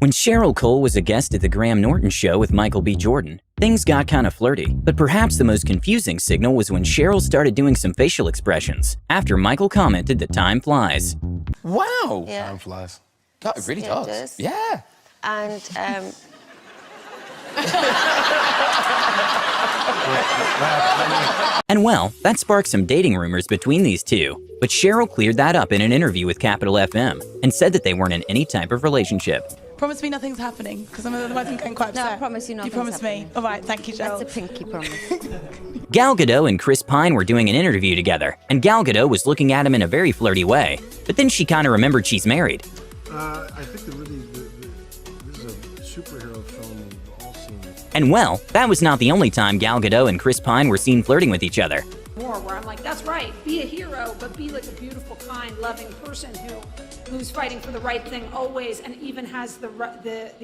When Cheryl Cole was a guest at the Graham Norton show with Michael B. Jordan, things got kind of flirty. But perhaps the most confusing signal was when Cheryl started doing some facial expressions after Michael commented that time flies. Wow! Yeah. Time flies. God, it really Yeah, does. it does. Yeah. And And well, that sparked some dating rumors between these two. But Cheryl cleared that up in an interview with Capital FM and said that they weren't in any type of relationship. Promise me nothing's happening, because otherwise I'm getting quite upset. No, I promise you nothing's You promise happening. me? All right, thank you, Cheryl. That's a pinky promise. Gal Gadot and Chris Pine were doing an interview together, and Gal Gadot was looking at him in a very flirty way. But then she kind of remembered she's married. I think this is a superhero film we've all seen. And well, that was not the only time Gal Gadot and Chris Pine were seen flirting with each other. More where I'm like, that's right, be a hero, but be like a beautiful, kind, loving person who's fighting for the right thing always, and even has the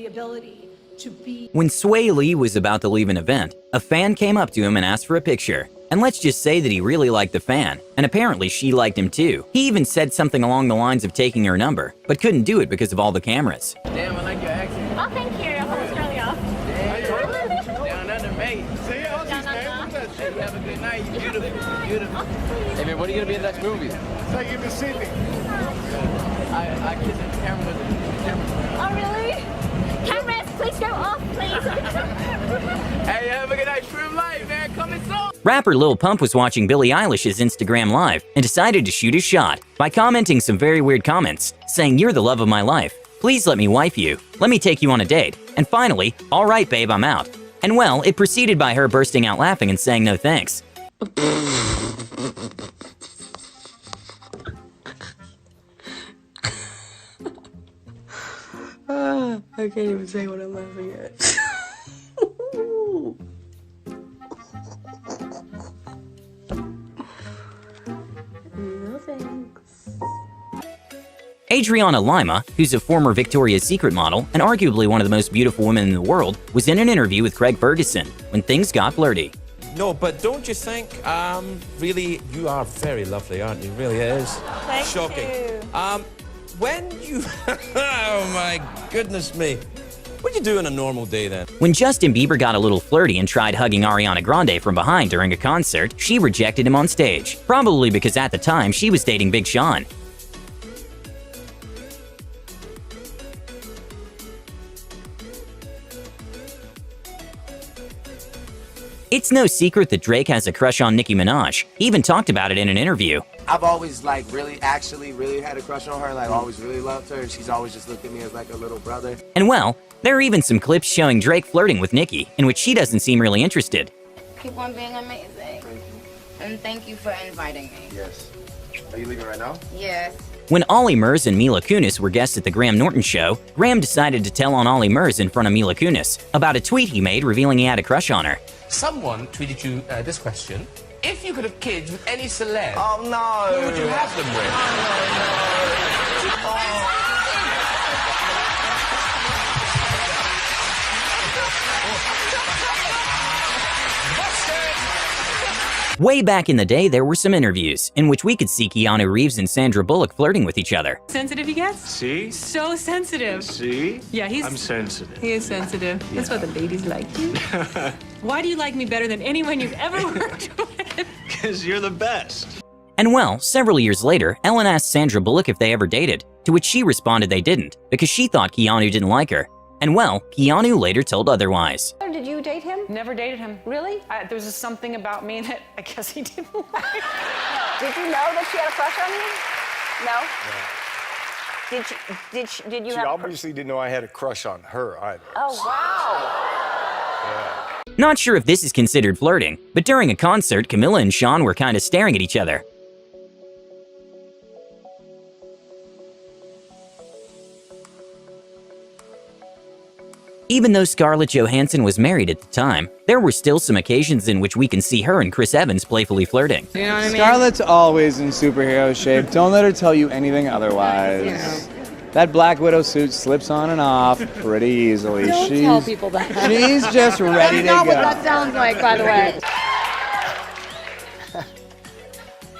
ability to be. When Sway Lee was about to leave an event, a fan came up to him and asked for a picture. And let's just say that he really liked the fan, and apparently she liked him too. He even said something along the lines of taking her number, but couldn't do it because of all the cameras. Damn, I like your accent. Oh, thank you. I'm from Australia. Down under, mate. Down under. Hey, you have a good night. You beautiful. Beautiful. Hey, man, what are you going to be in the next movie? Take you to Sydney. I kiss the camera. Oh, really? Cameras, please go off, please. Hey, have a good night. Trim life, man. Coming soon. Rapper Lil Pump was watching Billie Eilish's Instagram Live and decided to shoot his shot by commenting some very weird comments, saying, "You're the love of my life. Please let me wife you. Let me take you on a date." And finally, "All right, babe, I'm out." And well, it proceeded by her bursting out laughing and saying no thanks. I can't even say what I'm laughing at. No thanks. Adriana Lima, who's a former Victoria's Secret model and arguably one of the most beautiful women in the world, was in an interview with Craig Ferguson when things got flirty. No, but don't you think, really, you are very lovely, aren't you? Really is. Thank Shocking. you. When you, oh my goodness me. What'd you do on a normal day then? When Justin Bieber got a little flirty and tried hugging Ariana Grande from behind during a concert, she rejected him on stage, probably because at the time she was dating Big Sean. It's no secret that Drake has a crush on Nicki Minaj. He even talked about it in an interview. I've always really had a crush on her, like always really loved her, and she's always just looked at me as like a little brother. And well, there are even some clips showing Drake flirting with Nicki, in which she doesn't seem really interested. Keep on being amazing. And thank you for inviting me. Yes. Are you leaving right now? Yes. When Ollie Murs and Mila Kunis were guests at the Graham Norton show, Graham decided to tell on Ollie Murs in front of Mila Kunis about a tweet he made revealing he had a crush on her. Someone tweeted you this question. If you could have kids with any celeb, Oh no! who would you have them with? Way back in the day, there were some interviews in which we could see Keanu Reeves and Sandra Bullock flirting with each other. Sensitive he gets? See? So sensitive. See? Yeah, I'm sensitive. He is sensitive. That's why the ladies like you. Why do you like me better than anyone you've ever worked with? Because you're the best. And well, several years later, Ellen asked Sandra Bullock if they ever dated, to which she responded they didn't, because she thought Keanu didn't like her. And well, Keanu later told otherwise. Did you date him? Never dated him. Really? There was just something about me that I guess he didn't like. Did you know that she had a crush on you? No? Did you She have a obviously didn't know I had a crush on her either. Oh, wow. Not sure if this is considered flirting, but during a concert, Camilla and Sean were kind of staring at each other. Even though Scarlett Johansson was married at the time, there were still some occasions in which we can see her and Chris Evans playfully flirting. You know what I mean? Scarlett's always in superhero shape. Don't let her tell you anything otherwise. That Black Widow suit slips on and off pretty easily. Don't tell people that. She's just ready to go. That's not what that sounds like, by the way.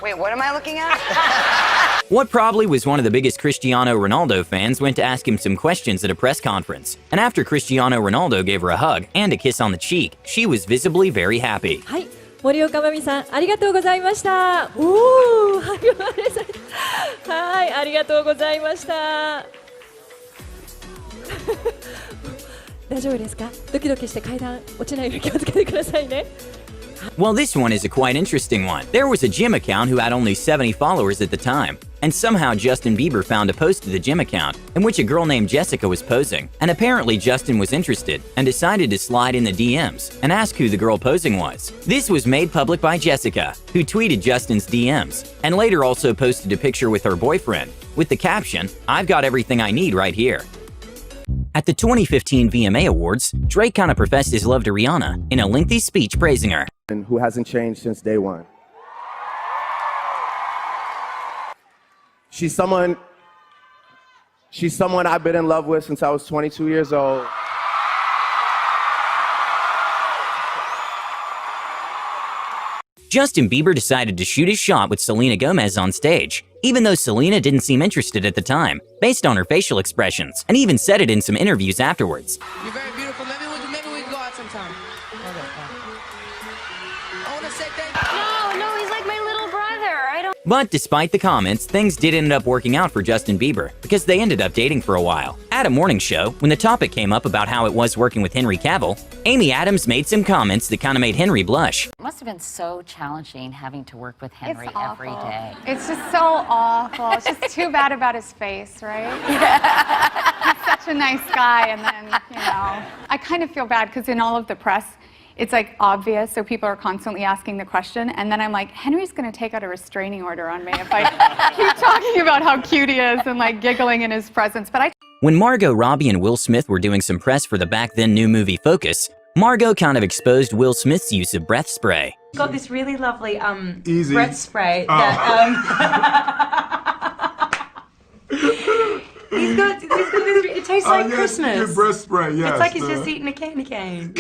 Wait, what am I looking at? What probably was one of the biggest Cristiano Ronaldo fans went to ask him some questions at a press conference. And after Cristiano Ronaldo gave her a hug and a kiss on the cheek, she was visibly very happy. はい、森岡真美さん、ありがとうございました。おー、はい、ありがとうございました。大丈夫ですか？ドキドキして階段落ちないように気をつけてくださいね。Well, this one is a quite interesting one. There was a gym account who had only 70 followers at the time. And somehow Justin Bieber found a post to the gym account in which a girl named Jessica was posing. And apparently Justin was interested and decided to slide in the DMs and ask who the girl posing was. This was made public by Jessica, who tweeted Justin's DMs and later also posted a picture with her boyfriend with the caption, "I've got everything I need right here." At the 2015 VMA Awards, Drake kind of professed his love to Rihanna in a lengthy speech praising her. And who hasn't changed since day one. She's someone I've been in love with since I was 22 years old. Justin Bieber decided to shoot his shot with Selena Gomez on stage, even though Selena didn't seem interested at the time, based on her facial expressions, and even said it in some interviews afterwards. You're very beautiful. Maybe we can go out sometime. I want to say thank you. No, he's like my little brother. I don't. But despite the comments, things did end up working out for Justin Bieber, because they ended up dating for a while. At a morning show, when the topic came up about how it was working with Henry Cavill, Amy Adams made some comments that kind of made Henry blush. It must have been so challenging having to work with Henry every day. It's just so awful. It's just too bad about his face, right? He's such a nice guy, and then, you know, I kind of feel bad because in all of the press, it's like obvious, so people are constantly asking the question, and then I'm like, Henry's gonna take out a restraining order on me if I keep talking about how cute he is and like giggling in his presence. But When Margot Robbie and Will Smith were doing some press for the back then new movie Focus, Margot kind of exposed Will Smith's use of breath spray. Got this really lovely Easy. breath spray Oh. that he's got this, it tastes like yes, Christmas. good breath spray, yes. It's like he's just eating a candy cane.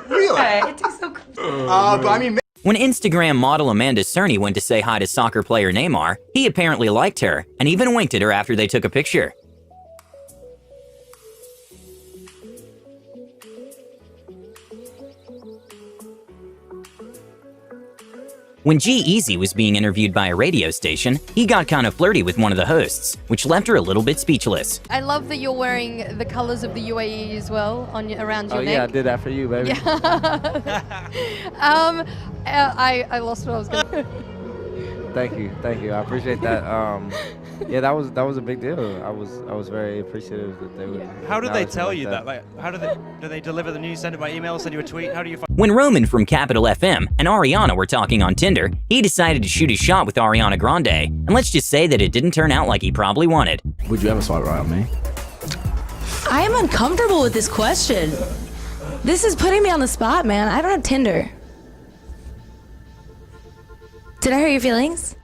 Really? Yeah, it tastes so good. But I mean, When Instagram model Amanda Cerny went to say hi to soccer player Neymar, he apparently liked her and even winked at her after they took a picture. When G-Eazy was being interviewed by a radio station, he got kind of flirty with one of the hosts, which left her a little bit speechless. I love that you're wearing the colors of the UAE as well around your neck. Oh yeah, I did that for you, baby. Yeah. I lost what I was going to. Thank you. I appreciate that. Yeah, that was a big deal. I was very appreciative that they would. How did they tell you that? Like, how do they deliver the news? Send it by email? Send you a tweet? How do you find? When Roman from Capital FM and Ariana were talking on Tinder, he decided to shoot his shot with Ariana Grande, and let's just say that it didn't turn out like he probably wanted. Would you ever swipe right on me? I am uncomfortable with this question. This is putting me on the spot, man. I don't have Tinder. Did I hurt your feelings?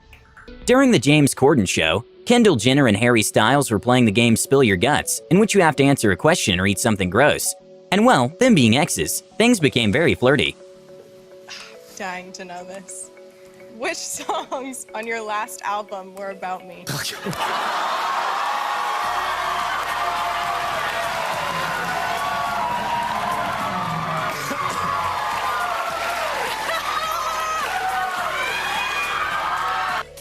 During the James Corden show, Kendall Jenner and Harry Styles were playing the game Spill Your Guts, in which you have to answer a question or eat something gross. And well, them being exes, things became very flirty. Dying to know this. Which songs on your last album were about me?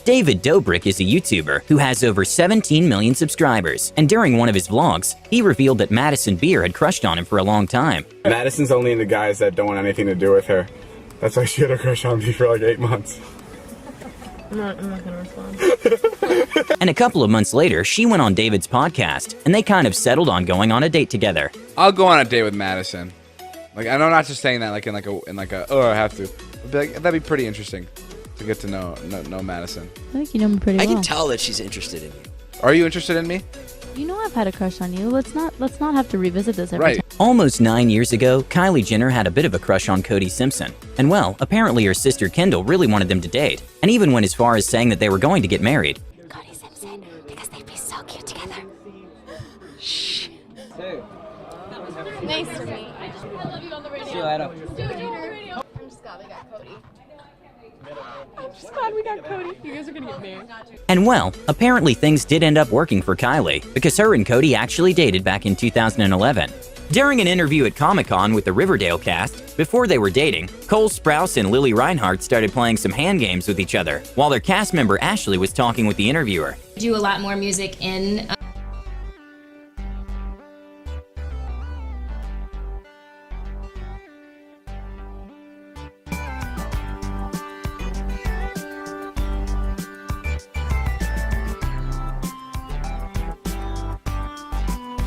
David Dobrik is a YouTuber who has over 17 million subscribers, and during one of his vlogs, he revealed that Madison Beer had crushed on him for a long time. Madison's only into guys that don't want anything to do with her. That's why she had a crush on me for like 8 months. I'm not gonna respond. And a couple of months later, she went on David's podcast, and they kind of settled on going on a date together. I'll go on a date with Madison. Like, and I'm not just saying that like in like a oh I have to. That'd be pretty interesting to get to know Madison. I think you know me pretty well. I can tell that she's interested in you. Are you interested in me? You know I've had a crush on you. Let's not have to revisit this every Right. time. Almost 9 years ago, Kylie Jenner had a bit of a crush on Cody Simpson. And well, apparently her sister Kendall really wanted them to date, and even went as far as saying that they were going to get married. Cody Simpson, because they'd be so cute together. Shh. Nice to meet you. I love you on the radio. See you later. I'm just glad we got Cody. I'm just glad we got Cody. You guys are gonna get married. And well, apparently things did end up working for Kylie, because her and Cody actually dated back in 2011. During an interview at Comic-Con with the Riverdale cast, before they were dating, Cole Sprouse and Lily Reinhart started playing some hand games with each other, while their cast member Ashley was talking with the interviewer. Do a lot more music in